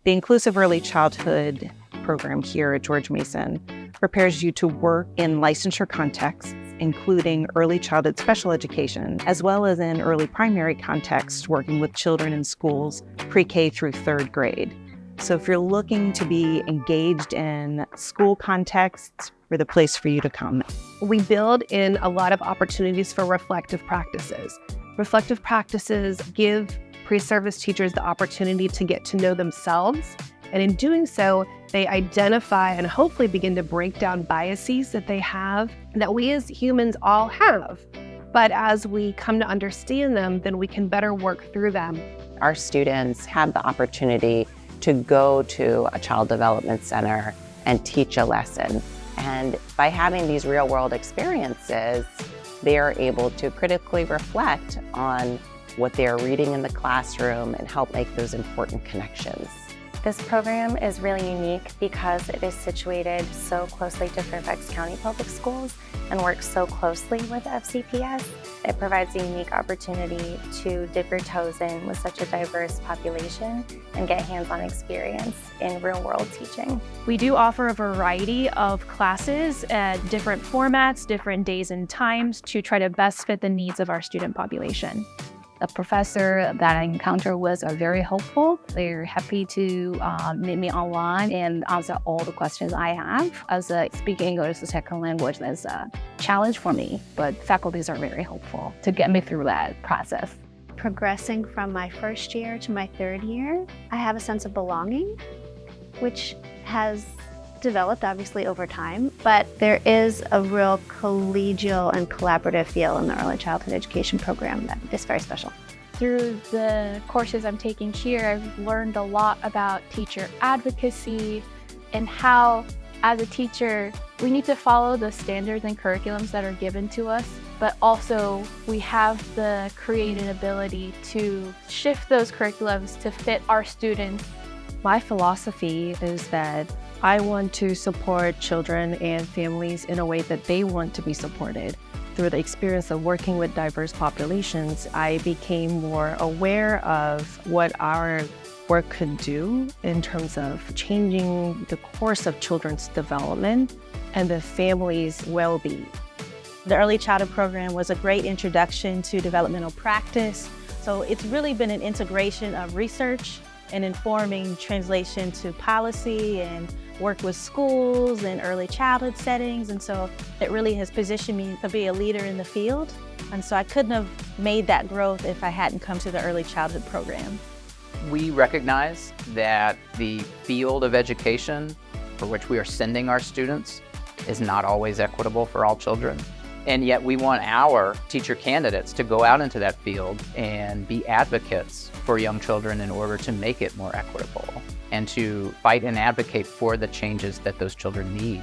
The Inclusive Early Childhood program here at George Mason prepares you to work in licensure contexts, including early childhood special education, as well as in early primary contexts, working with children in schools pre-K through third grade. So if you're looking to be engaged in school contexts, we're the place for you to come. We build in a lot of opportunities for reflective practices. Reflective practices give pre-service teachers the opportunity to get to know themselves. And in doing so, they identify and hopefully begin to break down biases that they have, that we as humans all have. But as we come to understand them, then we can better work through them. Our students have the opportunity to go to a child development center and teach a lesson. And by having these real-world experiences, they are able to critically reflect on what they are reading in the classroom and help make those important connections. This program is really unique because it is situated so closely to Fairfax County Public Schools and works so closely with FCPS. It provides a unique opportunity to dip your toes in with such a diverse population and get hands-on experience in real-world teaching. We do offer a variety of classes at different formats, different days and times to try to best fit the needs of our student population. The professor that I encountered with are very helpful. They're happy to meet me online and answer all the questions I have. As a speaking English as a second language, that's a challenge for me, but faculties are very helpful to get me through that process. Progressing from my first year to my third year, I have a sense of belonging, which has developed obviously over time, but there is a real collegial and collaborative feel in the early childhood education program that is very special. Through the courses I'm taking here, I've learned a lot about teacher advocacy and how, as a teacher, we need to follow the standards and curriculums that are given to us, but also we have the creative ability to shift those curriculums to fit our students. My philosophy is that I want to support children and families in a way that they want to be supported. Through the experience of working with diverse populations, I became more aware of what our work could do in terms of changing the course of children's development and the family's well-being. The Early Childhood program was a great introduction to developmental practice. So it's really been an integration of research and informing translation to policy and work with schools and early childhood settings. And so it really has positioned me to be a leader in the field. And so I couldn't have made that growth if I hadn't come to the early childhood program. We recognize that the field of education for which we are sending our students is not always equitable for all children. And yet we want our teacher candidates to go out into that field and be advocates for young children in order to make it more equitable and to fight and advocate for the changes that those children need.